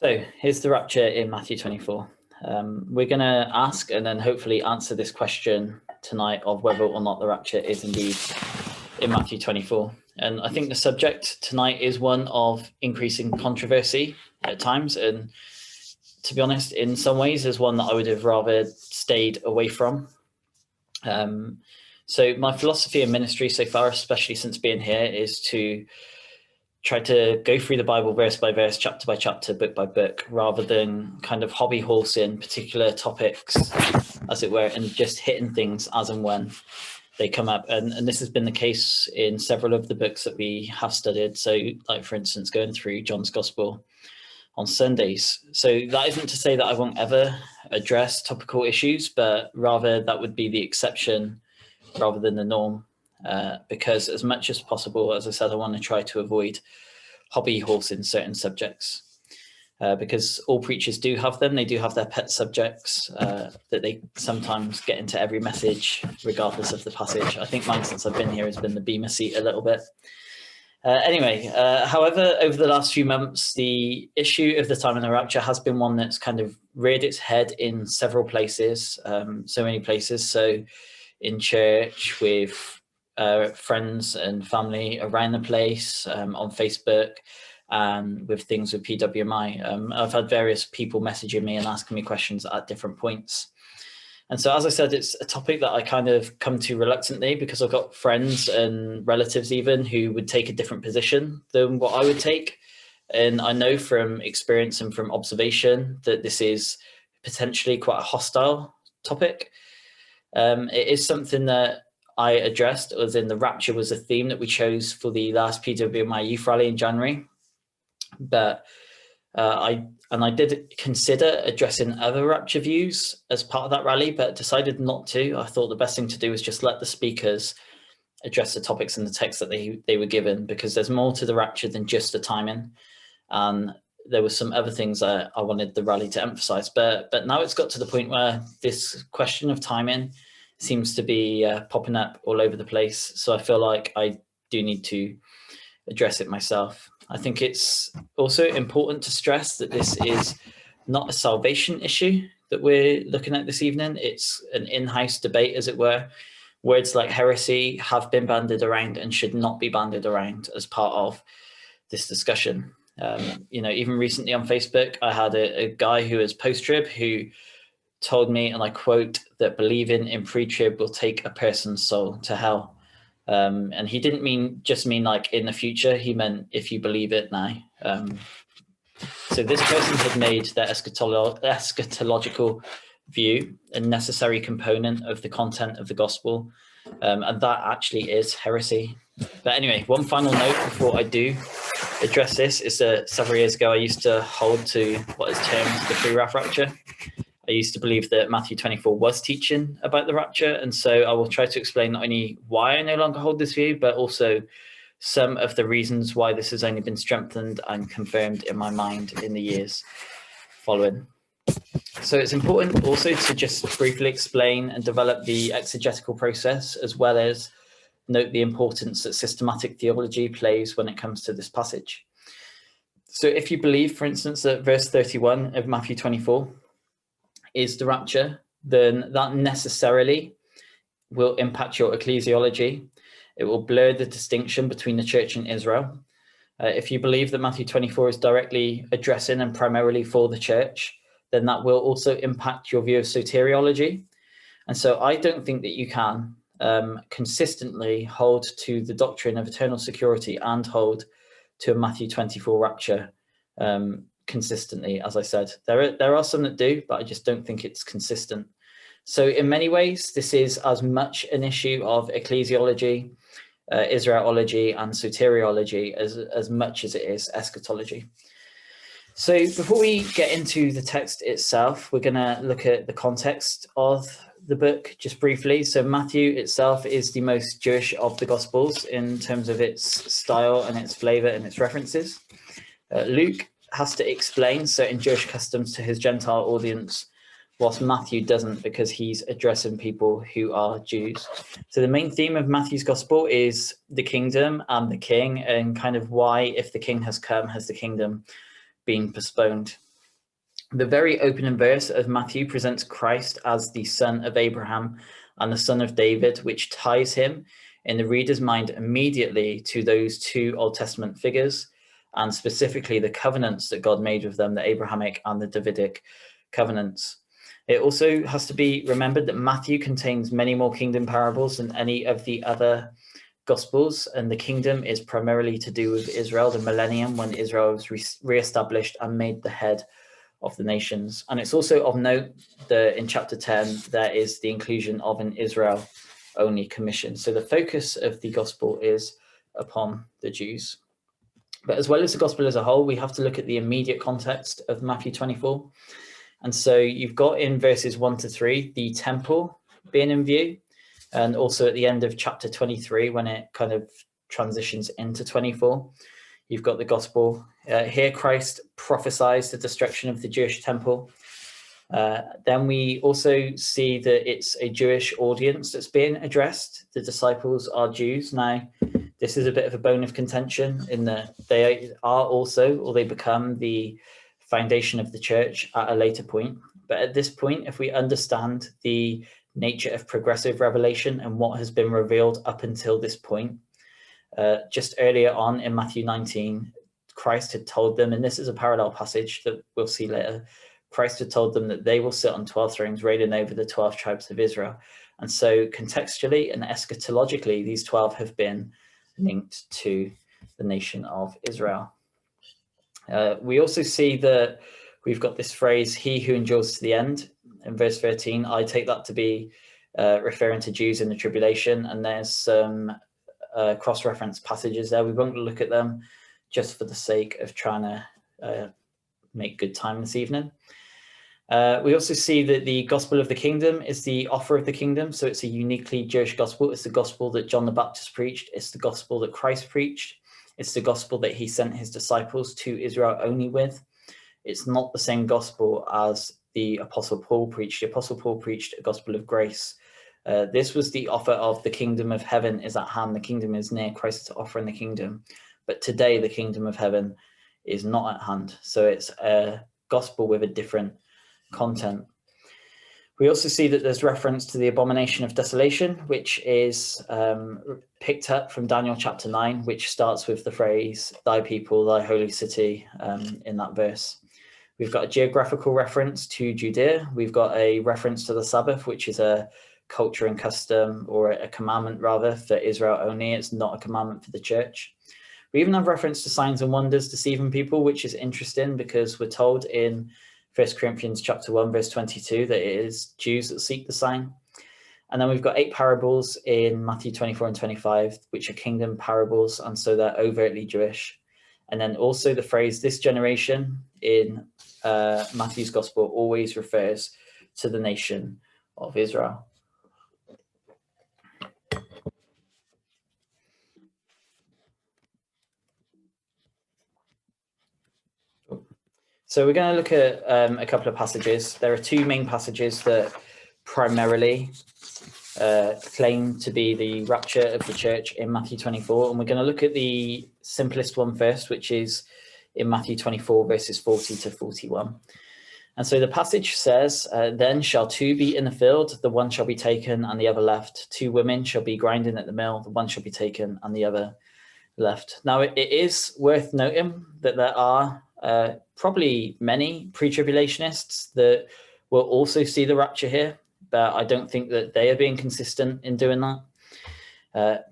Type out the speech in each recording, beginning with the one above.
So here's the rapture in Matthew 24. We're going to ask and then hopefully answer this question tonight of whether or not the rapture is indeed in Matthew 24. And I think the subject tonight is one of increasing controversy at times. And to be honest, in some ways is one that I would have rather stayed away from. So my philosophy in ministry so far, especially since being here, is to try to go through the Bible verse by verse, chapter by chapter, book by book, rather than kind of hobby horsing particular topics, as it were, and just hitting things as and when they come up. And this has been the case in several of the books that we have studied. So like, for instance, going through John's Gospel on Sundays. So that isn't to say that I won't ever address topical issues, but rather that would be the exception rather than the norm. Because as much as possible, as I said, I want to try to avoid hobby horsing certain subjects, because all preachers do have them. They do have their pet subjects that they sometimes get into every message, regardless of the passage. I think mine, since I've been here, has been the Bema seat a little bit. However, over the last few months, the issue of the time of the rapture has been one that's kind of reared its head in several places, so many places. So in church, with friends and family around the place, on Facebook, and with things with PWMI. I've had various people messaging me and asking me questions at different points. And so, as I said, it's a topic that I kind of come to reluctantly, because I've got friends and relatives even who would take a different position than what I would take. And I know from experience and from observation that this is potentially quite a hostile topic. It is something that I addressed, as in the rapture was a theme that we chose for the last PWMI youth rally in January. But I did consider addressing other rapture views as part of that rally, but decided not to. I thought the best thing to do was just let the speakers address the topics in the text that they were given, because there's more to the rapture than just the timing. And there were some other things I wanted the rally to emphasize. But now it's got to the point where this question of timing seems to be popping up all over the place. So I feel like I do need to address it myself. I think it's also important to stress that this is not a salvation issue that we're looking at this evening. It's an in-house debate, as it were. Words like heresy have been bandied around and should not be bandied around as part of this discussion. Even recently on Facebook, I had a guy who is post-trib who told me, and I quote, that believing in pre-trib will take a person's soul to hell. And he didn't just mean like in the future. He meant if you believe it now. So this person had made their eschatological view a necessary component of the content of the gospel. And that actually is heresy. But anyway, one final note before I do address this is that several years ago, I used to hold to what is termed the pre-wrath rapture. I used to believe that Matthew 24 was teaching about the rapture. And so I will try to explain not only why I no longer hold this view, but also some of the reasons why this has only been strengthened and confirmed in my mind in the years following. So it's important also to just briefly explain and develop the exegetical process, as well as note the importance that systematic theology plays when it comes to this passage. So if you believe, for instance, that verse 31 of Matthew 24 is the rapture, then that necessarily will impact your ecclesiology. It will blur the distinction between the church and Israel. If you believe that Matthew 24 is directly addressing and primarily for the church, then that will also impact your view of soteriology. And so I don't think that you can consistently hold to the doctrine of eternal security and hold to a Matthew 24 rapture consistently. As I said, there are some that do, but I just don't think it's consistent. So in many ways, this is as much an issue of ecclesiology, Israelology, and soteriology as much as it is eschatology. So before we get into the text itself, we're going to look at the context of the book just briefly. So Matthew itself is the most Jewish of the Gospels in terms of its style and its flavor and its references. Luke has to explain certain Jewish customs to his Gentile audience, whilst Matthew doesn't, because he's addressing people who are Jews. So the main theme of Matthew's gospel is the kingdom and the king, and kind of why, if the king has come, has the kingdom been postponed. The very opening verse of Matthew presents Christ as the son of Abraham and the son of David, which ties him in the reader's mind immediately to those two Old Testament figures, and specifically the covenants that God made with them, the Abrahamic and the Davidic covenants. It also has to be remembered that Matthew contains many more kingdom parables than any of the other Gospels, and the kingdom is primarily to do with Israel, the millennium, when Israel was re-established and made the head of the nations. And it's also of note that in chapter 10, there is the inclusion of an Israel-only commission. So the focus of the gospel is upon the Jews. But as well as the gospel as a whole, we have to look at the immediate context of Matthew 24. And so you've got in verses 1 to 3, the temple being in view, and also at the end of chapter 23, when it kind of transitions into 24, you've got the gospel. Here Christ prophesies the destruction of the Jewish temple. Then we also see that it's a Jewish audience that's being addressed. The disciples are Jews. Now, this is a bit of a bone of contention in that they are also, or they become the foundation of the church at a later point. But at this point, if we understand the nature of progressive revelation and what has been revealed up until this point, just earlier on in Matthew 19, Christ had told them, and this is a parallel passage that we'll see later, Christ had told them that they will sit on 12 thrones reigning over the 12 tribes of Israel. And so contextually and eschatologically, these 12 have been linked to the nation of Israel. We also see that we've got this phrase, he who endures to the end, in verse 13. I take that to be referring to Jews in the tribulation, and there's some cross-reference passages there. We won't look at them just for the sake of trying to make good time this evening. We also see that the gospel of the kingdom is the offer of the kingdom. So it's a uniquely Jewish gospel. It's the gospel that John the Baptist preached. It's the gospel that Christ preached. It's the gospel that he sent his disciples to Israel only with. It's not the same gospel as the Apostle Paul preached. The Apostle Paul preached a gospel of grace. This was the offer of the kingdom of heaven is at hand. The kingdom is near. Christ is offering the kingdom. But today, the kingdom of heaven is not at hand. So it's a gospel with a different content. We also see that there's reference to the abomination of desolation, which is picked up from Daniel chapter 9, which starts with the phrase, thy people, thy holy city, in that verse. We've got a geographical reference to Judea. We've got a reference to the Sabbath, which is a culture and custom, or a commandment rather, for Israel only. It's not a commandment for the church. We even have reference to signs and wonders deceiving people, which is interesting because we're told in 1 Corinthians chapter 1, verse 22, that it is Jews that seek the sign. And then we've got 8 parables in Matthew 24 and 25, which are kingdom parables, and so they're overtly Jewish. And then also the phrase, this generation, in Matthew's gospel always refers to the nation of Israel. So we're going to look at a couple of passages. There are 2 main passages that primarily claim to be the rapture of the church in Matthew 24. And we're going to look at the simplest one first, which is in Matthew 24, verses 40 to 41. And so the passage says, then shall 2 be in the field, the one shall be taken and the other left. 2 women shall be grinding at the mill, the one shall be taken and the other left. Now, it is worth noting that there are probably many pre-tribulationists that will also see the rapture here, but I don't think that they are being consistent in doing that.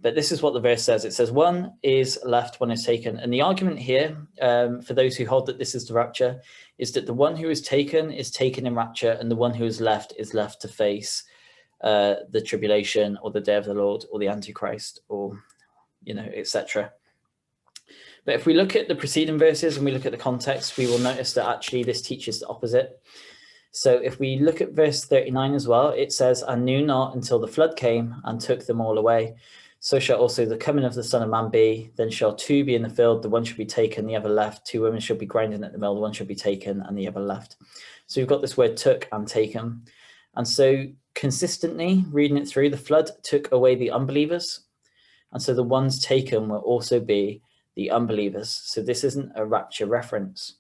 But this is what the verse says. It says, one is left, one is taken. And the argument here, for those who hold that this is the rapture, is that the one who is taken in rapture, and the one who is left to face the tribulation or the day of the Lord or the Antichrist or, etc. But if we look at the preceding verses and we look at the context, we will notice that actually this teaches the opposite. So if we look at verse 39 as well, it says, and knew not until the flood came and took them all away. So shall also the coming of the Son of Man be. Then shall 2 be in the field, the one shall be taken, the other left. 2 women shall be grinding at the mill, the one shall be taken and the other left. So you've got this word took and taken. And so consistently reading it through, the flood took away the unbelievers. And so the ones taken will also be the unbelievers. So this isn't a rapture reference.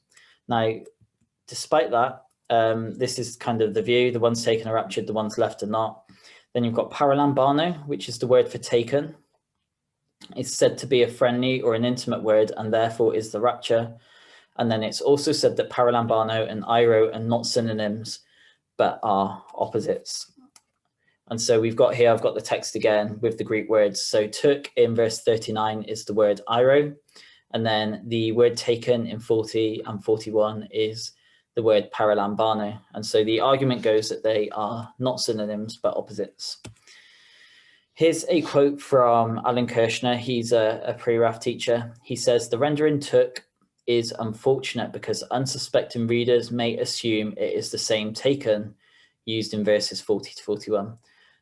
Now, despite that, This is kind of the view. The ones taken are raptured, the ones left are not. Then you've got paralambano, which is the word for taken. It's said to be a friendly or an intimate word, and therefore is the rapture. And then it's also said that paralambano and iro are not synonyms, but are opposites. And so we've got here, I've got the text again with the Greek words. So took in verse 39 is the word iro. And then the word taken in 40 and 41 is the word paralambano. And so the argument goes that they are not synonyms, but opposites. Here's a quote from Alan Kirshner. He's a pre-RAF teacher. He says, the rendering took is unfortunate because unsuspecting readers may assume it is the same taken used in verses 40 to 41.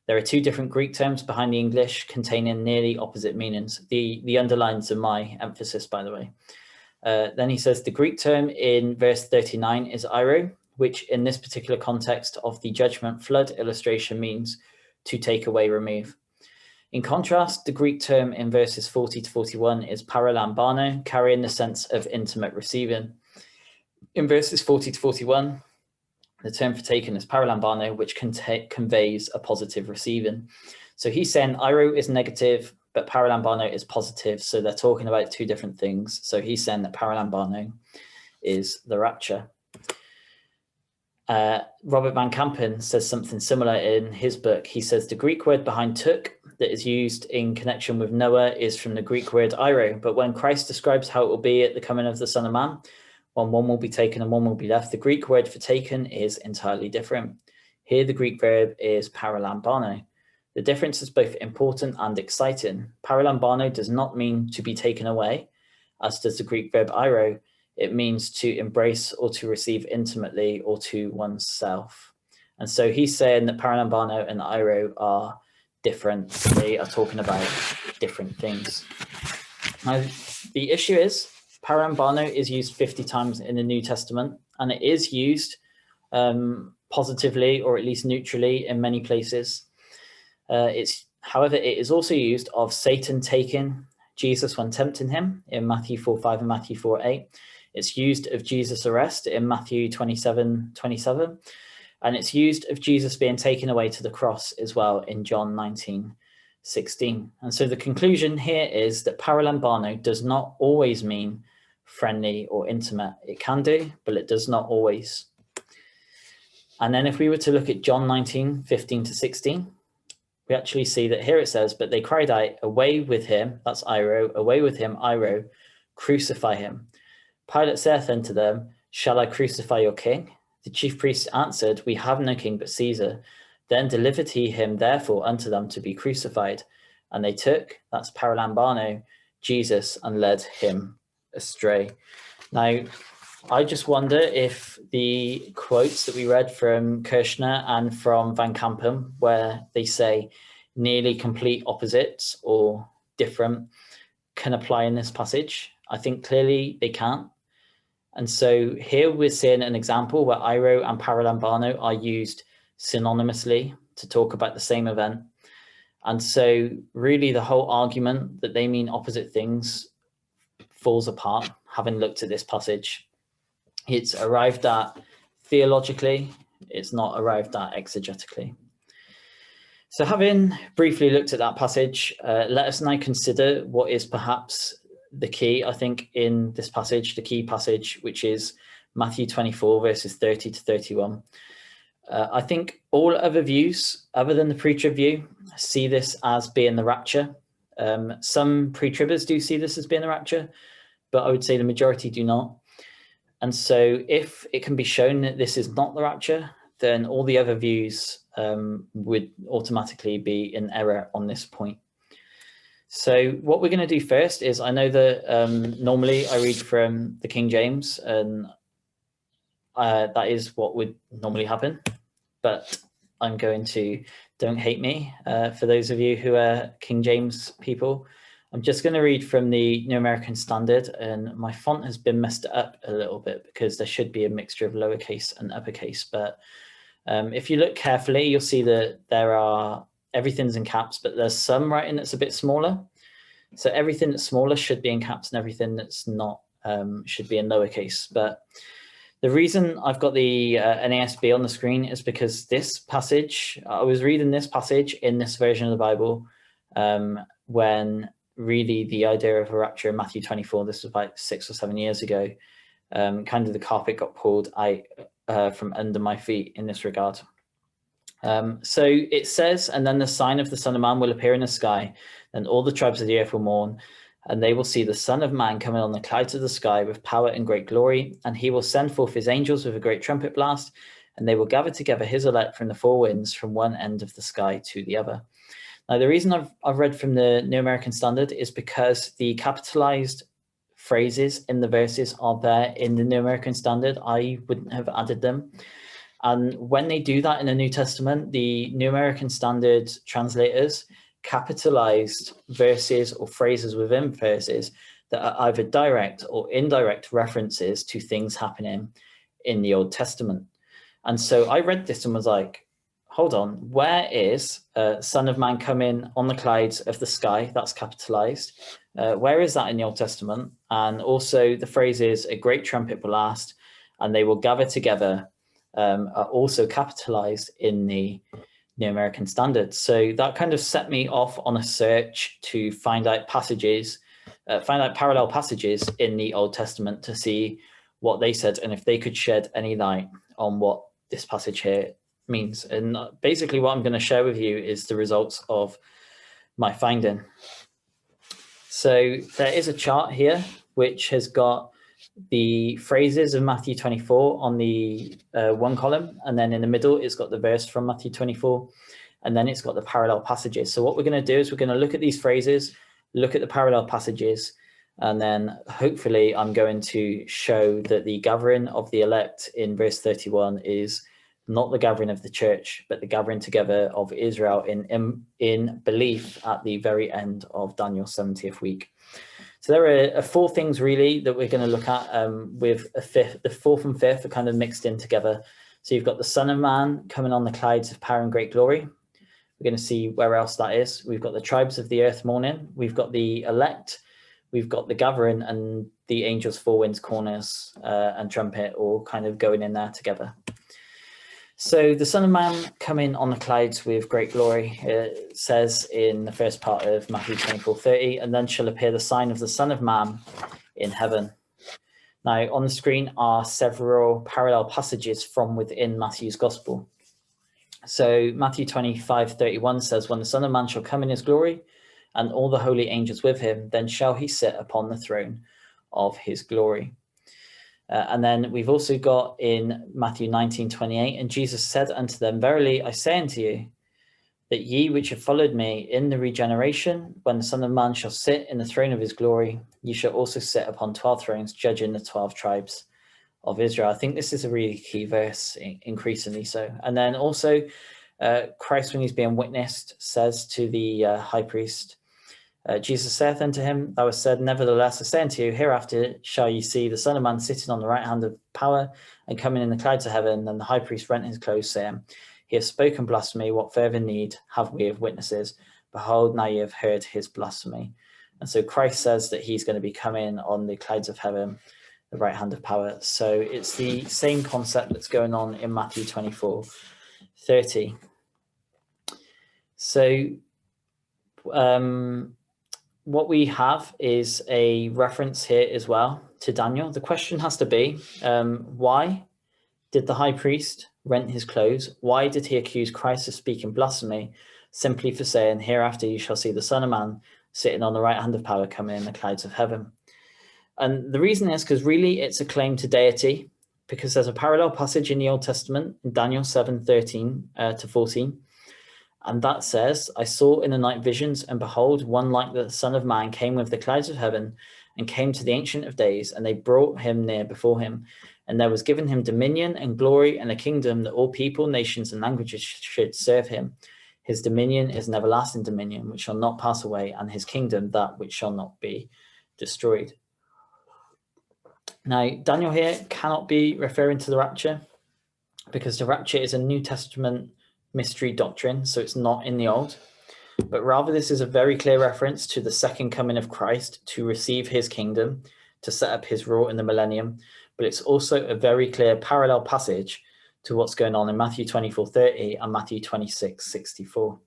There are two different Greek terms behind the English containing nearly opposite meanings. The underlines are my emphasis, by the way. Then he says the Greek term in verse 39 is iro, which in this particular context of the judgment flood illustration means to take away, remove. In contrast, the Greek term in verses 40 to 41 is paralambano, carrying the sense of intimate receiving. In verses 40 to 41, the term for taken is paralambano, which conveys a positive receiving. So he's saying iro is negative, but paralambano is positive. So they're talking about two different things. So he's saying that paralambano is the rapture. Robert Van Kampen says something similar in his book. He says the Greek word behind took that is used in connection with Noah is from the Greek word iro. But when Christ describes how it will be at the coming of the Son of Man, when one will be taken and one will be left, the Greek word for taken is entirely different. Here, the Greek verb is paralambano. The difference is both important and exciting. Paralambano does not mean to be taken away, as does the Greek verb iro. It means to embrace or to receive intimately or to oneself. And so he's saying that paralambano and iro are different. They are talking about different things. Now, the issue is paralambano is used 50 times in the New Testament, and it is used positively or at least neutrally in many places. However, it is also used of Satan taking Jesus when tempting him in Matthew 4:5 and Matthew 4:8. It's used of Jesus' arrest in Matthew 27:27. And it's used of Jesus being taken away to the cross as well in John 19:16. And so the conclusion here is that paralambano does not always mean friendly or intimate. It can do, but it does not always. And then if we were to look at John 19:15 to 16, we actually see that here it says, but they cried out, away with him, that's iro, away with him, iro, crucify him. Pilate saith unto them, shall I crucify your king? The chief priests answered, we have no king but Caesar. Then delivered he him therefore unto them to be crucified. And they took, that's paralambano, Jesus, and led him astray. Now, I just wonder if the quotes that we read from Kirshner and from Van Kampen, where they say nearly complete opposites or different, can apply in this passage. I think clearly they can't. And so here we're seeing an example where iro and paralambano are used synonymously to talk about the same event. And so really the whole argument that they mean opposite things falls apart, having looked at this passage. It's arrived at theologically, it's not arrived at exegetically. So having briefly looked at that passage, let us now consider what is perhaps the key, I think, in this passage, the key passage, which is Matthew 24, verses 30 to 31. I think all other views, other than the pre-trib view, see this as being the rapture. Some pre-tribbers do see this as being the rapture, but I would say the majority do not. And so if it can be shown that this is not the rapture, then all the other views would automatically be in error on this point. So what we're going to do first is, I know that normally I read from the King James, and that is what would normally happen, but I'm going to, don't hate me, for those of you who are King James people, I'm just going to read from the New American Standard, and my font has been messed up a little bit because there should be a mixture of lowercase and uppercase, but if you look carefully, you'll see that everything's in caps, but there's some writing that's a bit smaller. So everything that's smaller should be in caps and everything that's not should be in lowercase. But The reason I've got the NASB on the screen is because this passage, I was reading this passage in this version of the Bible when really the idea of a rapture in Matthew 24, this was about 6 or 7 years ago, kind of the carpet got pulled out from under my feet in this regard. So it says, and then the sign of the Son of Man will appear in the sky, and all the tribes of the earth will mourn, and they will see the Son of Man coming on the clouds of the sky with power and great glory, and he will send forth his angels with a great trumpet blast, and they will gather together his elect from the four winds, from one end of the sky to the other. Now, the reason I've read from the New American Standard is because the capitalized phrases in the verses are there in the New American Standard. I wouldn't have added them. And when they do that in the New Testament, the New American Standard translators capitalized verses or phrases within verses that are either direct or indirect references to things happening in the Old Testament. And so I read this and was like, hold on, where is Son of Man coming on the clouds of the sky? That's capitalized. Where is that in the Old Testament? And also the phrases, a great trumpet blast, and they will gather together, are also capitalized in the New American Standard. So that kind of set me off on a search to find out passages, find out parallel passages in the Old Testament to see what they said and if they could shed any light on what this passage here means. And basically what I'm going to share with you is the results of my finding. So there is a chart here which has got the phrases of Matthew 24 on the one column, and then in the middle it's got the verse from Matthew 24, and then it's got the parallel passages. So what we're going to do is we're going to look at these phrases, look at the parallel passages, and then hopefully I'm going to show that the gathering of the elect in verse 31 is not the gathering of the church, but the gathering together of Israel in belief at the very end of Daniel's 70th week. So there are four things really that we're going to look at, with the fourth and fifth are kind of mixed in together. So you've got the Son of Man coming on the clouds of power and great glory. We're going to see where else that is. We've got the tribes of the earth mourning. We've got the elect. We've got the gathering and the angels, four winds, corners, and trumpet all kind of going in there together. So the Son of Man coming on the clouds with great glory, it says in the first part of Matthew 24:30, and then shall appear the sign of the Son of Man in heaven. Now on the screen are several parallel passages from within Matthew's gospel. So Matthew 25:31 says, when the Son of Man shall come in his glory and all the holy angels with him, then shall he sit upon the throne of his glory. And then we've also got in Matthew 19:28, and Jesus said unto them, verily I say unto you, that ye which have followed me in the regeneration, when the Son of Man shall sit in the throne of his glory, ye shall also sit upon 12 thrones, judging the 12 tribes of Israel. I think this is a really key verse, increasingly so. And then also Christ, when he's being witnessed, says to the high priest, Jesus saith unto him, thou hast said, nevertheless I say unto you, hereafter shall ye see the Son of Man sitting on the right hand of power and coming in the clouds of heaven. And the high priest rent his clothes, saying, he has spoken blasphemy, what further need have we of witnesses? Behold, now ye have heard his blasphemy. And so Christ says that he's going to be coming on the clouds of heaven, the right hand of power. So it's the same concept that's going on in Matthew 24:30. So what we have is a reference here as well to Daniel. The question has to be, why did the high priest rent his clothes? Why did he accuse Christ of speaking blasphemy simply for saying, hereafter you shall see the Son of Man sitting on the right hand of power coming in the clouds of heaven? And the reason is because really it's a claim to deity, because there's a parallel passage in the Old Testament in Daniel 7:13 to 14. And that says, I saw in the night visions, and behold, one like the Son of Man came with the clouds of heaven and came to the Ancient of Days, and they brought him near before him. And there was given him dominion and glory and a kingdom that all people, nations, and languages should serve him. His dominion is an everlasting dominion which shall not pass away, and his kingdom that which shall not be destroyed. Now, Daniel here cannot be referring to the rapture, because the rapture is a New Testament mystery doctrine, so it's not in the Old, but rather this is a very clear reference to the second coming of Christ to receive his kingdom, to set up his rule in the millennium, but it's also a very clear parallel passage to what's going on in Matthew 24:30 and Matthew 26:64.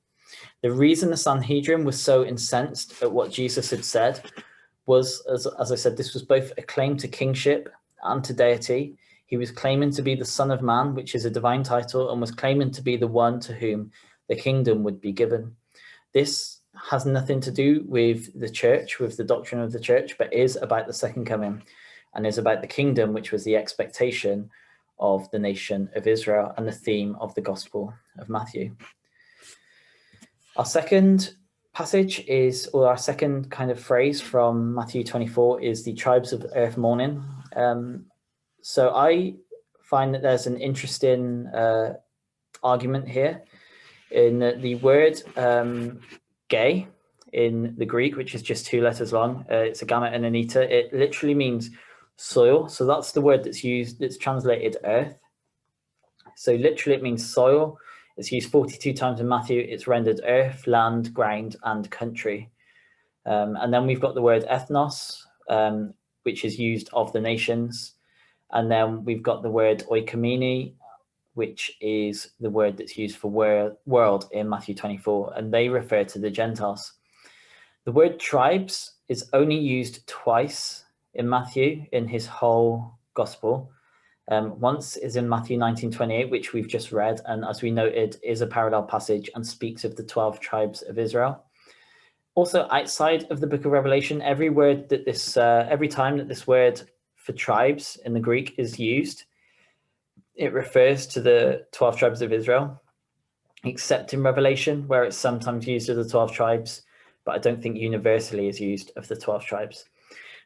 The reason the Sanhedrin was so incensed at what Jesus had said was, as I said, this was both a claim to kingship and to deity. He was claiming to be the Son of Man, which is a divine title, and was claiming to be the one to whom the kingdom would be given. This has nothing to do with the church, with the doctrine of the church, but is about the second coming and is about the kingdom, which was the expectation of the nation of Israel and the theme of the Gospel of Matthew. Our second passage is, or our second kind of phrase from Matthew 24 is the tribes of earth mourning. So I find that there's an interesting argument here in that the word gay in the Greek, which is just 2 letters long, it's a gamma and an eta, it literally means soil. So that's the word that's used, that's translated earth. So literally it means soil. It's used 42 times in Matthew. It's rendered earth, land, ground, and country. And then we've got the word ethnos, which is used of the nations. And then we've got the word oikomene, which is the word that's used for world in Matthew 24, and they refer to the Gentiles. The word tribes is only used twice in Matthew in his whole gospel. Once is in Matthew 19:28, which we've just read, and as we noted, is a parallel passage and speaks of the 12 tribes of Israel. Also, outside of the book of Revelation, every time that this word for tribes in the Greek is used, it refers to the 12 tribes of Israel, except in Revelation, where it's sometimes used of the 12 tribes, but I don't think universally is used of the 12 tribes.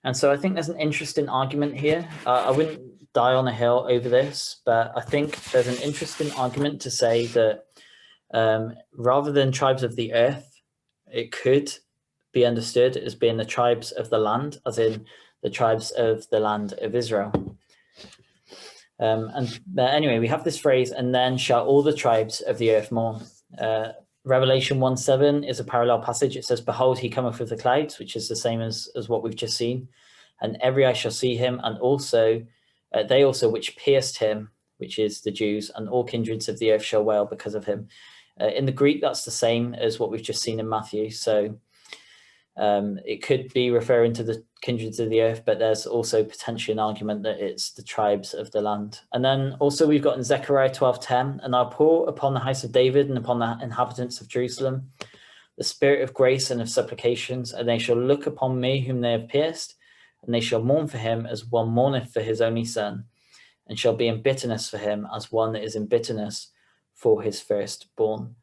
And so I think there's an interesting argument here. I wouldn't die on a hill over this, but I think there's an interesting argument to say that rather than tribes of the earth, it could be understood as being the tribes of the land, as in the tribes of the land of Israel. Anyway, we have this phrase, and then shall all the tribes of the earth mourn. Revelation 1:7 is a parallel passage. It says, behold, he cometh with the clouds, which is the same as what we've just seen. And every eye shall see him, and also they also which pierced him, which is the Jews, and all kindreds of the earth shall wail because of him. In the Greek, that's the same as what we've just seen in Matthew. So it could be referring to the kindreds of the earth, but there's also potentially an argument that it's the tribes of the land. And then also we've got in Zechariah 12:10, and I'll pour upon the house of David and upon the inhabitants of Jerusalem the spirit of grace and of supplications, and they shall look upon me whom they have pierced, and they shall mourn for him as one mourneth for his only son, and shall be in bitterness for him as one that is in bitterness for his firstborn.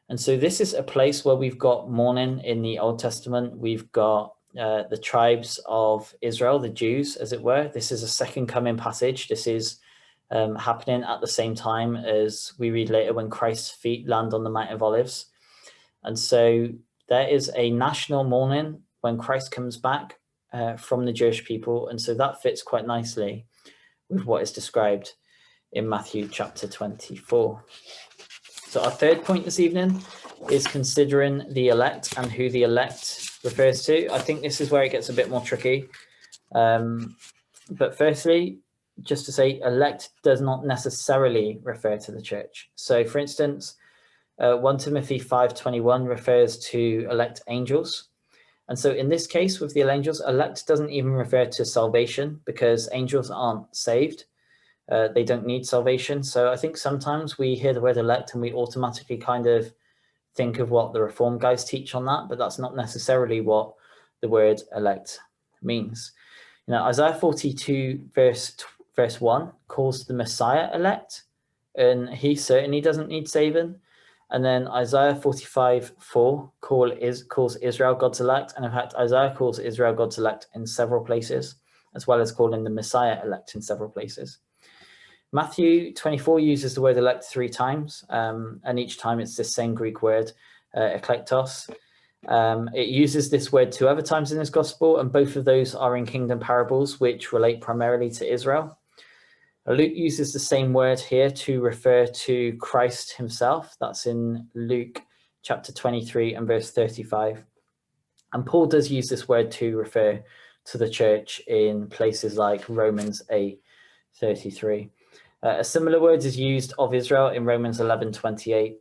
And so this is a place where we've got mourning in the Old Testament. We've got the tribes of Israel, the Jews, as it were. This is a second coming passage. This is happening at the same time as we read later when Christ's feet land on the Mount of Olives. And so there is a national mourning when Christ comes back from the Jewish people. And so that fits quite nicely with what is described in Matthew chapter 24. So our third point this evening is considering the elect and who the elect refers to. I think this is where it gets a bit more tricky. But firstly, just to say, elect does not necessarily refer to the church. So for instance, 1 Timothy 5:21 refers to elect angels. And so in this case with the angels, elect doesn't even refer to salvation because angels aren't saved. They don't need salvation. So I think sometimes we hear the word elect and we automatically kind of think of what the Reform guys teach on that, but that's not necessarily what the word elect means. You know, Isaiah 42 verse 1 calls the Messiah elect, and he certainly doesn't need saving. And then Isaiah 45:4 calls Israel God's elect, and in fact Isaiah calls Israel God's elect in several places, as well as calling the Messiah elect in several places. Matthew 24 uses the word elect 3 times, and each time it's the same Greek word, eklektos. It uses this word 2 other times in this gospel, and both of those are in kingdom parables, which relate primarily to Israel. Luke uses the same word here to refer to Christ himself. That's in Luke chapter 23 and verse 35. And Paul does use this word to refer to the church in places like Romans 8 33. A similar word is used of Israel in Romans 11:28.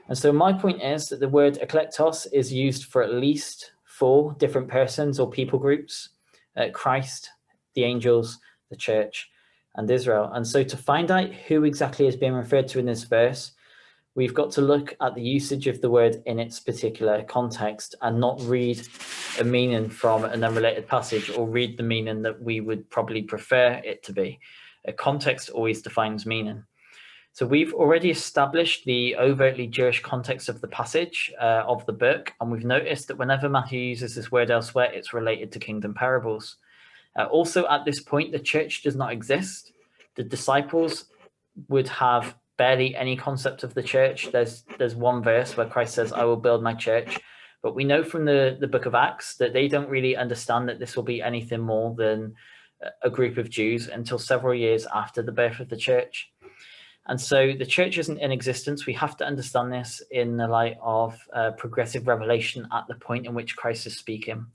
And so my point is that the word eklektos is used for at least 4 different persons or people groups: Christ, the angels, the church, and Israel. And so to find out who exactly is being referred to in this verse, we've got to look at the usage of the word in its particular context and not read a meaning from an unrelated passage or read the meaning that we would probably prefer it to be. A context always defines meaning. So we've already established the overtly Jewish context of the passage of the book, and we've noticed that whenever Matthew uses this word elsewhere, it's related to kingdom parables. Also, at this point, the church does not exist. The disciples would have barely any concept of the church. There's one verse where Christ says, "I will build my church," but we know from the book of Acts that they don't really understand that this will be anything more than a group of Jews until several years after the birth of the church. And so the church isn't in existence. We have to understand this in the light of progressive revelation at the point in which Christ is speaking.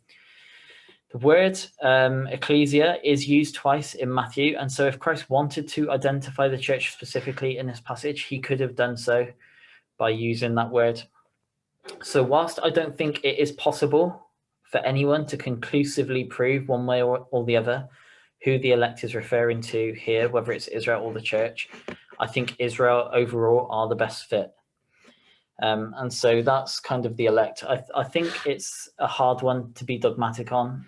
The word ecclesia is used twice in Matthew. And so if Christ wanted to identify the church specifically in this passage, he could have done so by using that word. So whilst I don't think it is possible for anyone to conclusively prove one way or the other who the elect is referring to here, whether it's Israel or the church, I think Israel overall are the best fit. And so that's kind of the elect. I think it's a hard one to be dogmatic on,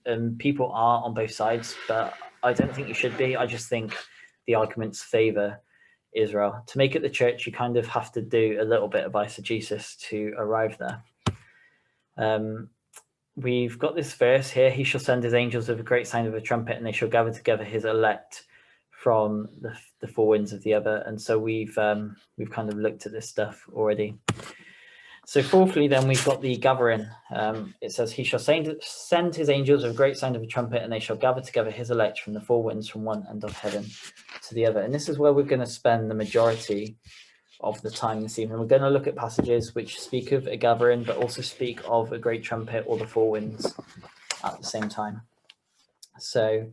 and people are on both sides, but I don't think you should be. I just think the arguments favor Israel. To make it the church, you kind of have to do a little bit of eisegesis to arrive there. We've got this verse here: "He shall send his angels with a great sound of a trumpet, and they shall gather together his elect from the 4 winds of the other." And so we've kind of looked at this stuff already. So fourthly, then we've got the gathering. It says, "He shall send his angels with a great sound of a trumpet, and they shall gather together his elect from the 4 winds, from one end of heaven to the other." And this is where we're going to spend the majority of the time this evening. We're going to look at passages which speak of a gathering, but also speak of a great trumpet or the 4 winds at the same time. So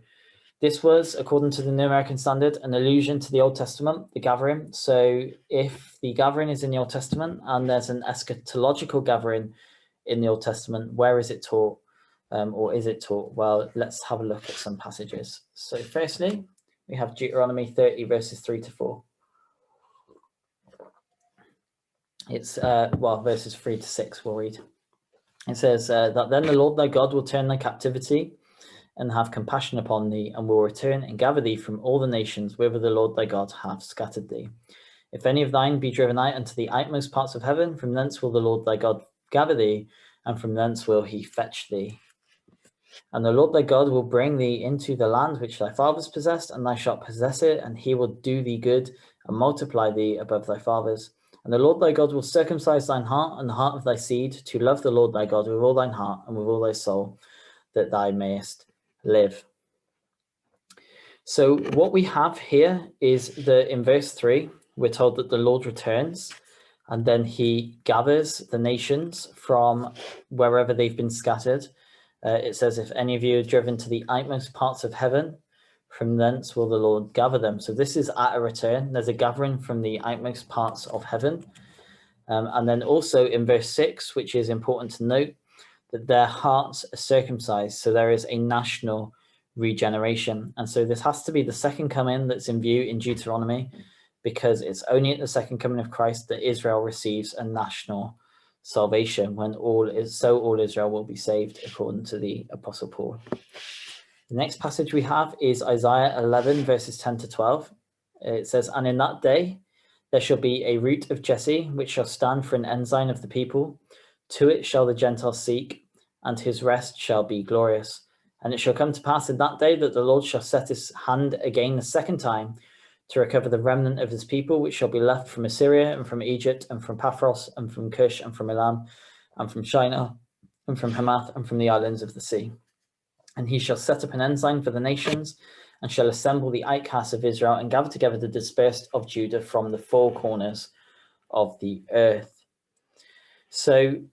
this was, according to the New American Standard, an allusion to the Old Testament, the gathering. So if the gathering is in the Old Testament and there's an eschatological gathering in the Old Testament, where is it taught, or is it taught? Well, let's have a look at some passages. So firstly, we have Deuteronomy 30, verses 3 to 4. It's, verses 3 to 6 we'll read. It says, "That then the Lord thy God will turn thy captivity and have compassion upon thee, and will return and gather thee from all the nations whither the Lord thy God hath scattered thee. If any of thine be driven out unto the outmost parts of heaven, from thence will the Lord thy God gather thee, and from thence will he fetch thee. And the Lord thy God will bring thee into the land which thy fathers possessed, and thou shalt possess it, and he will do thee good, and multiply thee above thy fathers. And the Lord thy God will circumcise thine heart and the heart of thy seed, to love the Lord thy God with all thine heart and with all thy soul, that thou mayest live." So what we have here is that in verse 3, we're told that the Lord returns, and then he gathers the nations from wherever they've been scattered. It says, "If any of you are driven to the outmost parts of heaven, from thence will the Lord gather them." So this is at a return. There's a gathering from the outmost parts of heaven. And then also in verse 6, which is important to note, that their hearts are circumcised. So there is a national regeneration. And so this has to be the second coming that's in view in Deuteronomy, because it's only at the second coming of Christ that Israel receives a national salvation, when all Israel will be saved, according to the Apostle Paul. The next passage we have is Isaiah 11, verses 10 to 12. It says, "And in that day there shall be a root of Jesse, which shall stand for an ensign of the people. To it shall the Gentiles seek, and his rest shall be glorious. And it shall come to pass in that day that the Lord shall set his hand again the second time to recover the remnant of his people, which shall be left from Assyria and from Egypt and from Paphros and from Cush and from Elam and from Shinar and from Hamath and from the islands of the sea. And he shall set up an ensign for the nations, and shall assemble the outcasts of Israel, and gather together the dispersed of Judah from the 4 corners of the earth." So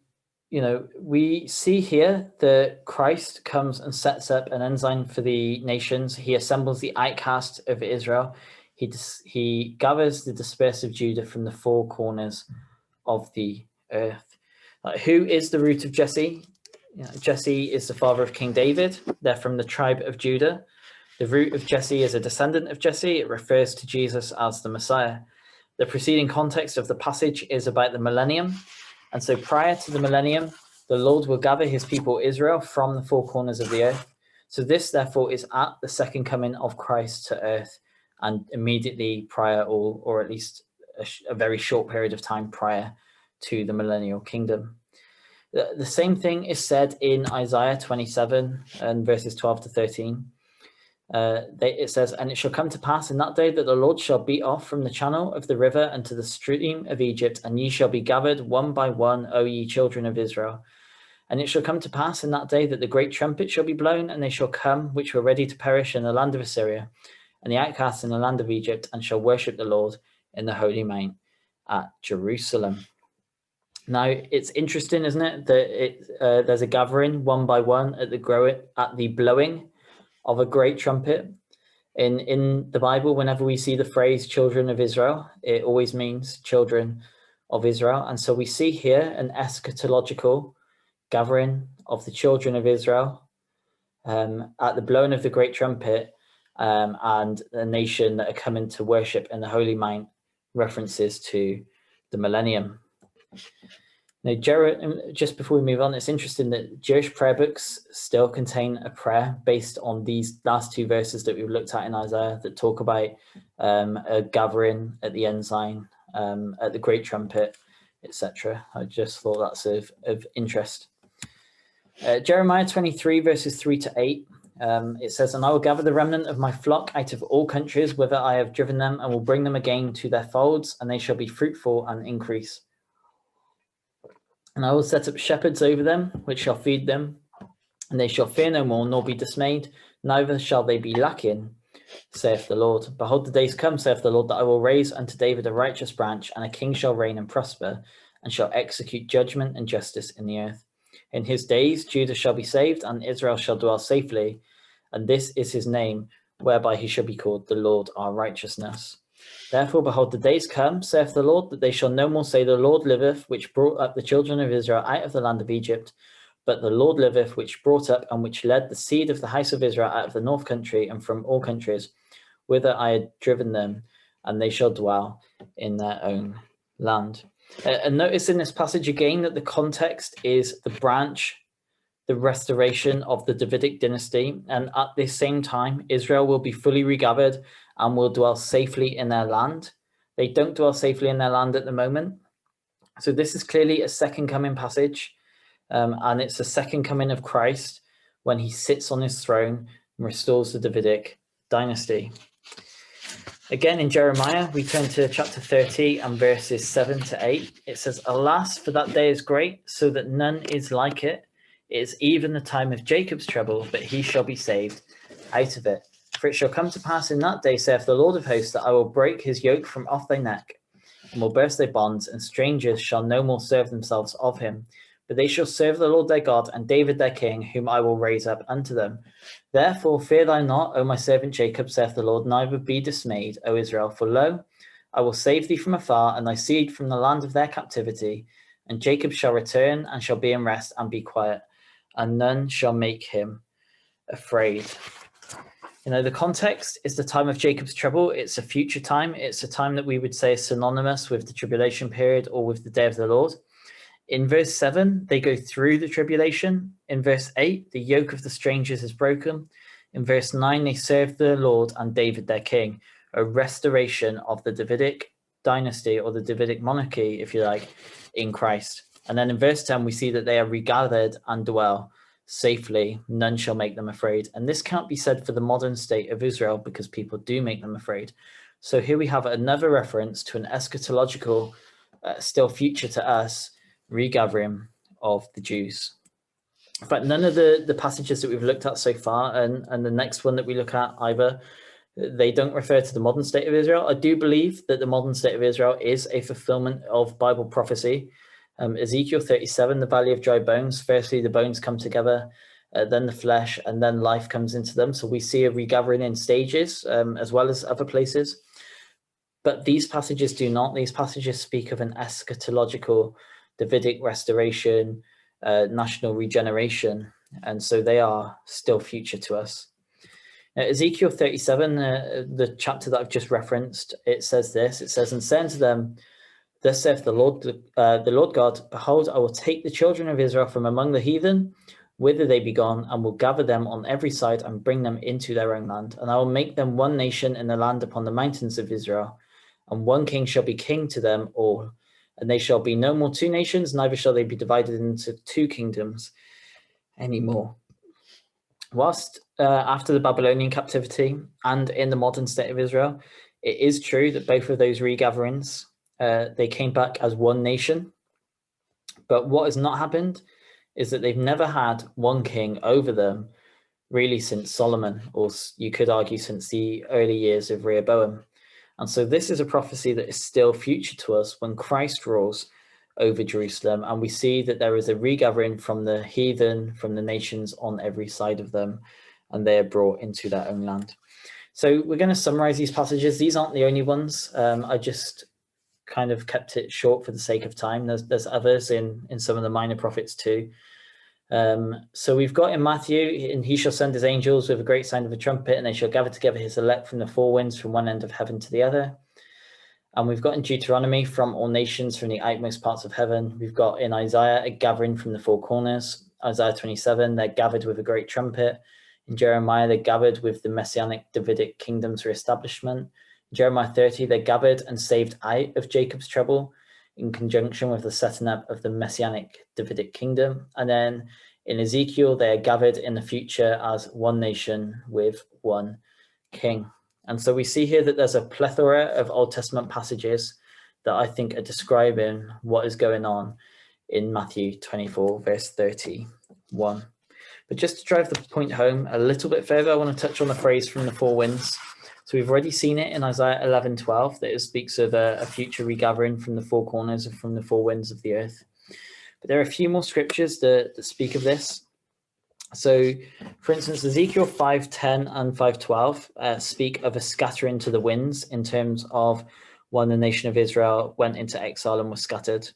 we see here that Christ comes and sets up an ensign for the nations. He assembles the outcast of Israel. He gathers the dispersed of Judah from the four corners of the earth. Who is the root of Jesse? Jesse is the father of King David. They're from the tribe of Judah. The root of Jesse is a descendant of Jesse. It refers to Jesus as the Messiah. The preceding context of the passage is about the millennium. And so prior to the millennium, the Lord will gather his people Israel from the four corners of the earth. So this, therefore, is at the second coming of Christ to earth, and immediately prior, or at least a very short period of time prior to the millennial kingdom. The same thing is said in Isaiah 27 and verses 12 to 13. It says, "And it shall come to pass in that day that the Lord shall beat off from the channel of the river unto the stream of Egypt, and ye shall be gathered one by one, O ye children of Israel. And it shall come to pass in that day that the great trumpet shall be blown, and they shall come which were ready to perish in the land of Assyria, and the outcasts in the land of Egypt, and shall worship the Lord in the holy mount at Jerusalem." Now, it's interesting, isn't it, that there's a gathering one by one at the blowing of a great trumpet. In the Bible, whenever we see the phrase children of Israel, it always means children of Israel. And so we see here an eschatological gathering of the children of Israel at the blowing of the great trumpet, and the nation that are coming to worship in the Holy Mount references to the millennium. Now, just before we move on, it's interesting that Jewish prayer books still contain a prayer based on these last two verses that we've looked at in Isaiah that talk about a gathering at the ensign, at the great trumpet, etc. I just thought that's of interest. Jeremiah 23 verses 3 to 8. It says, "And I will gather the remnant of my flock out of all countries whither I have driven them, and will bring them again to their folds, and they shall be fruitful and increase. And I will set up shepherds over them, which shall feed them, and they shall fear no more, nor be dismayed, neither shall they be lacking, saith the Lord. Behold, the days come, saith the Lord, that I will raise unto David a righteous branch, and a king shall reign and prosper, and shall execute judgment and justice in the earth. In his days Judah shall be saved, and Israel shall dwell safely, and this is his name, whereby he shall be called the Lord our righteousness. Therefore, behold, the days come, saith the Lord, that they shall no more say, the Lord liveth, which brought up the children of Israel out of the land of Egypt, but the Lord liveth, which brought up and which led the seed of the house of Israel out of the north country and from all countries, whither I had driven them, and they shall dwell in their own land." And notice in this passage again that the context is the branch, the restoration of the Davidic dynasty, and at this same time, Israel will be fully regathered and will dwell safely in their land. They don't dwell safely in their land at the moment. So this is clearly a second coming passage, and it's a second coming of Christ when he sits on his throne and restores the Davidic dynasty. Again, in Jeremiah, we turn to chapter 30 and verses 7 to 8. It says, "Alas, for that day is great, so that none is like it. It is even the time of Jacob's trouble, but he shall be saved out of it. For it shall come to pass in that day, saith the Lord of hosts, that I will break his yoke from off thy neck, and will burst thy bonds, and strangers shall no more serve themselves of him. But they shall serve the Lord their God, and David their king, whom I will raise up unto them. Therefore fear thou not, O my servant Jacob, saith the Lord, neither be dismayed, O Israel. For lo, I will save thee from afar, and thy seed from the land of their captivity. And Jacob shall return, and shall be in rest, and be quiet, and none shall make him afraid." The context is the time of Jacob's trouble. It's a future time. It's a time that we would say is synonymous with the tribulation period or with the day of the Lord. In verse 7, they go through the tribulation. In verse 8, the yoke of the strangers is broken. In verse 9, they serve the Lord and David their king, a restoration of the Davidic dynasty, or the Davidic monarchy, if you like, in Christ. And then in verse 10, we see that they are regathered and dwell safely. None shall make them afraid. And this can't be said for the modern state of Israel, because people do make them afraid. So here we have another reference to an eschatological, still future to us, regathering of the Jews. But none of the passages that we've looked at so far, and the next one that we look at either, they don't refer to the modern state of Israel. I do believe that the modern state of Israel is a fulfillment of Bible prophecy. Ezekiel 37, the valley of dry bones. Firstly, the bones come together, then the flesh, and then life comes into them. So we see a regathering in stages, as well as other places. But these passages do not. These passages speak of an eschatological Davidic restoration, national regeneration. And so they are still future to us. Now, Ezekiel 37, the chapter that I've just referenced, it says this. It says, "And say unto them, Thus saith the Lord God, Behold, I will take the children of Israel from among the heathen, whither they be gone, and will gather them on every side and bring them into their own land. And I will make them one nation in the land upon the mountains of Israel, and one king shall be king to them all. And they shall be no more two nations, neither shall they be divided into two kingdoms anymore." Whilst after the Babylonian captivity and in the modern state of Israel, it is true that both of those regatherings, they came back as one nation. But what has not happened is that they've never had one king over them really since Solomon, or you could argue since the early years of Rehoboam. And so this is a prophecy that is still future to us when Christ rules over Jerusalem. And we see that there is a regathering from the heathen, from the nations on every side of them, and they are brought into their own land. So we're going to summarize these passages. These aren't the only ones. I just kind of kept it short for the sake of time. There's others in some of the minor prophets too. So we've got in Matthew, "And he shall send his angels with a great sound of a trumpet, and they shall gather together his elect from the four winds, from one end of heaven to the other." And we've got in Deuteronomy, "From all nations, from the outmost parts of heaven." We've got in Isaiah, "A gathering from the four corners." Isaiah 27, "They're gathered with a great trumpet." In Jeremiah, "They're gathered with the messianic Davidic kingdom's reestablishment." In Jeremiah 30, "They're gathered and saved out of Jacob's trouble," in conjunction with the setting up of the messianic Davidic kingdom. And then in Ezekiel, "They are gathered in the future as one nation with one king." And so we see here that there's a plethora of Old Testament passages that I think are describing what is going on in Matthew 24, verse 31. But just to drive the point home a little bit further, I want to touch on the phrase "from the four winds." So we've already seen it in Isaiah 11:12, that it speaks of a future regathering from the four corners and from the four winds of the earth. But there are a few more scriptures that speak of this. So, for instance, Ezekiel 5:10 and 5:12 speak of a scattering to the winds in terms of when the nation of Israel went into exile and was scattered.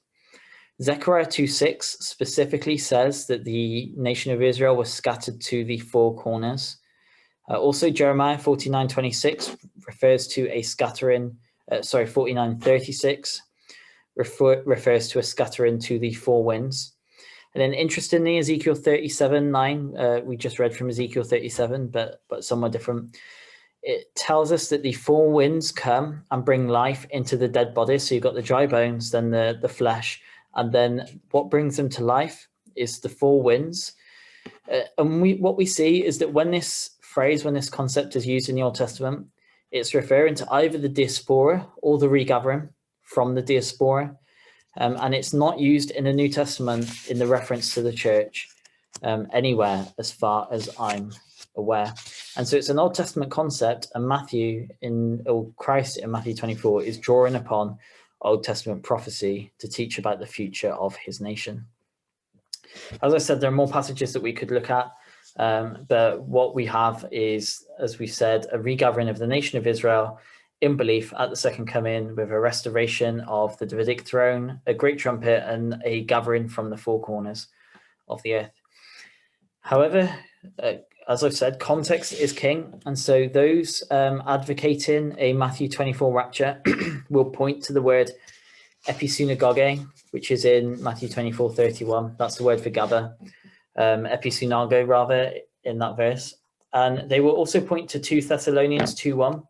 Zechariah 2:6 specifically says that the nation of Israel was scattered to the four corners. Also, Jeremiah 49:26 refers to a scattering, 49:36 refers to a scattering to the four winds. And then interestingly, Ezekiel 37:9, we just read from Ezekiel 37, but somewhat different. It tells us that the four winds come and bring life into the dead bodies. So you've got the dry bones, then the flesh, and then what brings them to life is the four winds. And what we see is that when this concept is used in the Old Testament, it's referring to either the diaspora or the regathering from the diaspora. And it's not used in the New Testament in the reference to the church anywhere, as far as I'm aware. And so it's an Old Testament concept, and Christ in Matthew 24 is drawing upon Old Testament prophecy to teach about the future of his nation. As I said, there are more passages that we could look at, but what we have is, as we said, a regathering of the nation of Israel in belief at the second coming, with a restoration of the Davidic throne, a great trumpet, and a gathering from the four corners of the earth. However, as I've said, context is king, and so those advocating a Matthew 24 rapture will point to the word episynagoge, which is in Matthew 24:31. That's the word for gather, episynago rather, in that verse. And they will also point to 2 Thessalonians 2:1.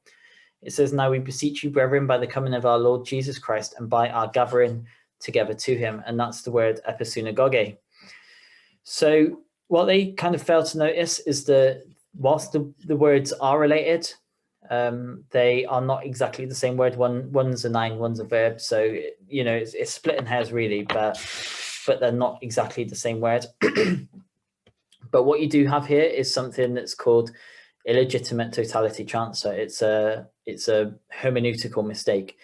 It says, "Now we beseech you, brethren, by the coming of our Lord Jesus Christ and by our gathering together to him." And that's the word episynagoge. So what they kind of fail to notice is that whilst the words are related, they are not exactly the same word. One's a noun, one's a verb. So, it's splitting hairs really, but they're not exactly the same word. But what you do have here is something that's called illegitimate totality transfer. It's a hermeneutical mistake.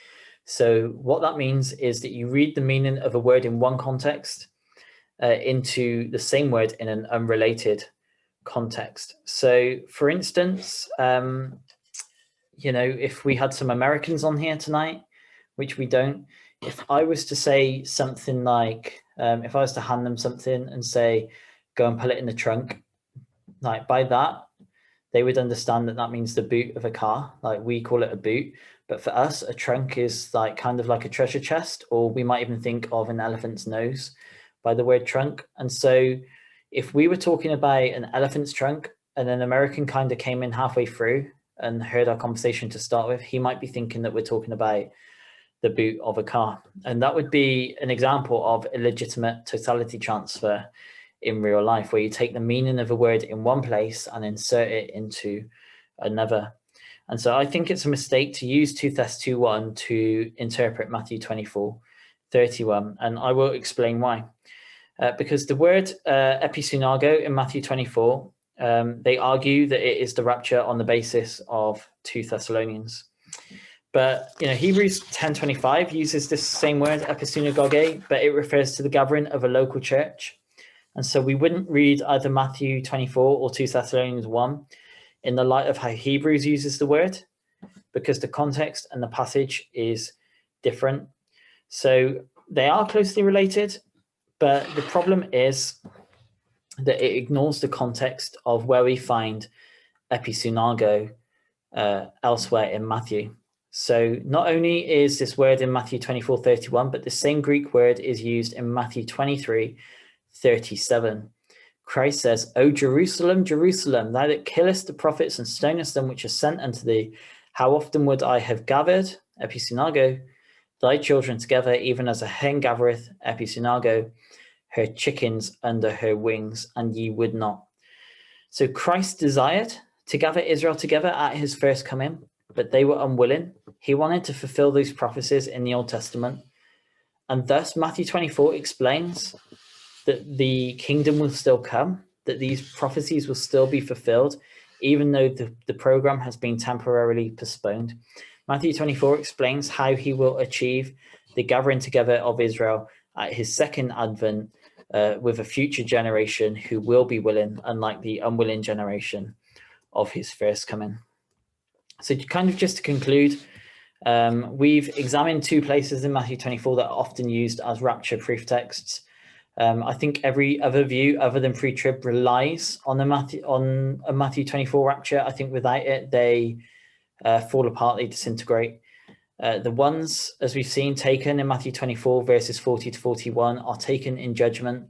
So what that means is that you read the meaning of a word in one context into the same word in an unrelated context. So for instance, if we had some Americans on here tonight, which we don't, if I was to say something like, if I was to hand them something and say, go and put it in the trunk, like by that, they would understand that that means the boot of a car. Like we call it a boot, but for us, a trunk is like kind of like a treasure chest, or we might even think of an elephant's nose by the word trunk. And so if we were talking about an elephant's trunk and an American kind of came in halfway through and heard our conversation to start with, he might be thinking that we're talking about the boot of a car. And that would be an example of illegitimate totality transfer in real life, where you take the meaning of a word in one place and insert it into another. And so I think it's a mistake to use 2 Thess 2:1 to interpret Matthew 24:31, and I will explain why. Because the word episunago in Matthew 24, they argue that it is the rapture on the basis of 2 Thessalonians. But Hebrews 10:25 uses this same word episunagoge, but it refers to the gathering of a local church. And so we wouldn't read either Matthew 24 or 2 Thessalonians 1 in the light of how Hebrews uses the word, because the context and the passage is different. So they are closely related, but the problem is that it ignores the context of where we find episunago elsewhere in Matthew. So not only is this word in Matthew 24:31, but the same Greek word is used in Matthew 23:37. Christ says, O Jerusalem, Jerusalem, thou that killest the prophets and stonest them which are sent unto thee, how often would I have gathered, episunago, thy children together, even as a hen gathereth, episunago, her chickens under her wings, and ye would not. So Christ desired to gather Israel together at his first coming, but they were unwilling. He wanted to fulfill these prophecies in the Old Testament. And thus Matthew 24 explains that the kingdom will still come, that these prophecies will still be fulfilled, even though the program has been temporarily postponed. Matthew 24 explains how he will achieve the gathering together of Israel at his second advent with a future generation who will be willing, unlike the unwilling generation of his first coming. So kind of just to conclude, we've examined 2 places in Matthew 24 that are often used as rapture proof texts. I think every other view other than pre-trib relies on a Matthew 24 rapture. I think without it, they fall apart, they disintegrate. The ones, as we've seen, taken in Matthew 24 verses 40 to 41 are taken in judgment.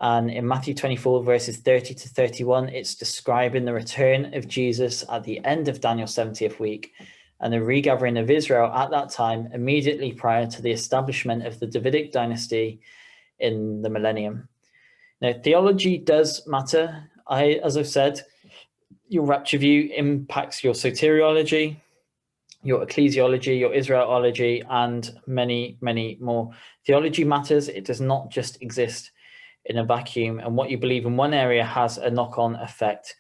And in Matthew 24 verses 30 to 31, it's describing the return of Jesus at the end of Daniel's 70th week and the regathering of Israel at that time, immediately prior to the establishment of the Davidic dynasty in the millennium. Now, theology does matter. As I've said, your rapture view impacts your soteriology, your ecclesiology, your Israelology, and many, many more. Theology matters. It does not just exist in a vacuum, and what you believe in one area has a knock-on effect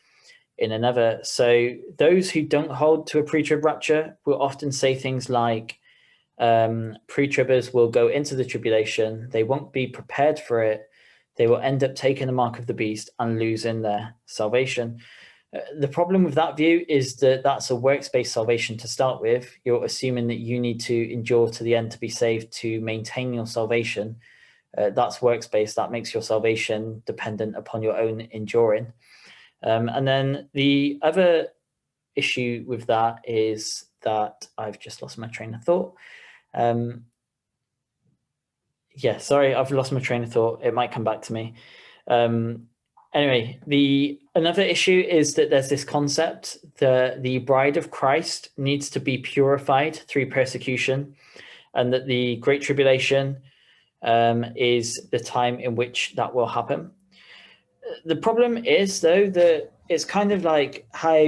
in another. So those who don't hold to a pre-trib rapture will often say things like, pre-tribbers will go into the tribulation, they won't be prepared for it, they will end up taking the mark of the beast and losing their salvation. The problem with that view is that that's a works-based salvation to start with. You're assuming that you need to endure to the end to be saved to maintain your salvation. That's works-based. That makes your salvation dependent upon your own enduring. And then the other issue with that is that I've just lost my train of thought. Sorry, I've lost my train of thought. It might come back to me. Anyway, another issue is that there's this concept that the bride of Christ needs to be purified through persecution, and that the Great Tribulation is the time in which that will happen. The problem is, though, that it's kind of like how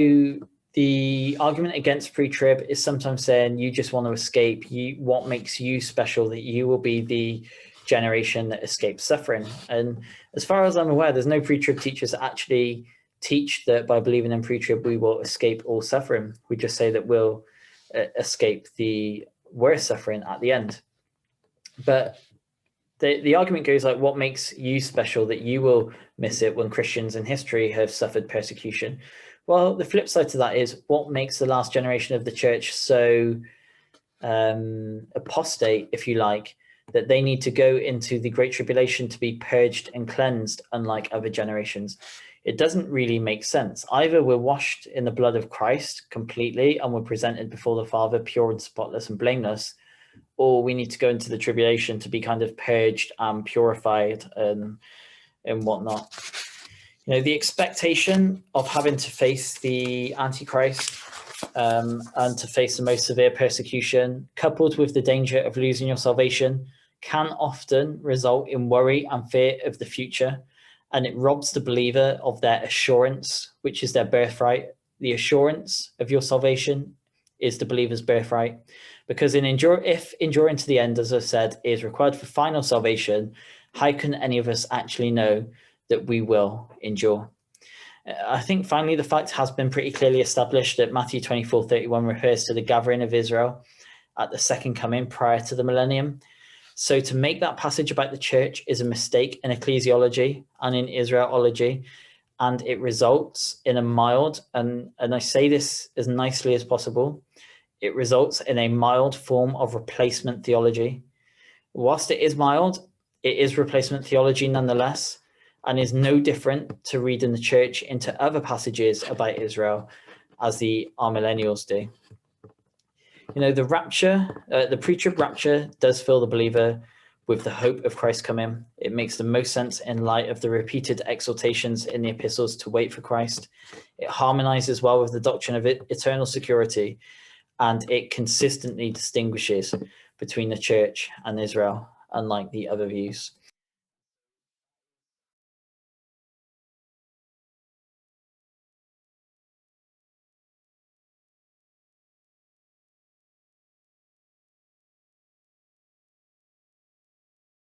the argument against pre-trib is sometimes saying you just want to escape. What makes you special that you will be the generation that escapes suffering? And as far as I'm aware, there's no pre-trib teachers that actually teach that by believing in pre-trib we will escape all suffering. We just say that we'll escape the worse suffering at the end. But the argument goes like, what makes you special that you will miss it when Christians in history have suffered persecution? Well, the flip side to that is, what makes the last generation of the church so apostate, if you like, that they need to go into the Great Tribulation to be purged and cleansed, unlike other generations? It doesn't really make sense. Either we're washed in the blood of Christ completely and we're presented before the Father pure and spotless and blameless, or we need to go into the tribulation to be kind of purged and purified and whatnot. You know, the expectation of having to face the Antichrist and to face the most severe persecution, coupled with the danger of losing your salvation, can often result in worry and fear of the future, and it robs the believer of their assurance, which is their birthright. The assurance of your salvation is the believer's birthright, because if enduring to the end, as I've said, is required for final salvation, how can any of us actually know that we will endure? I think finally the fact has been pretty clearly established that Matthew 24:31 refers to the gathering of Israel at the second coming prior to the millennium. So to make that passage about the church is a mistake in ecclesiology and in Israelology, and it results in a mild, and I say this as nicely as possible, it results in a mild form of replacement theology. Whilst it is mild, it is replacement theology nonetheless, and is no different to reading the church into other passages about Israel as the amillennials do. You know, the rapture, the pre-trib rapture does fill the believer with the hope of Christ coming. It makes the most sense in light of the repeated exhortations in the epistles to wait for Christ. It harmonizes well with the doctrine of eternal security, and it consistently distinguishes between the church and Israel, unlike the other views.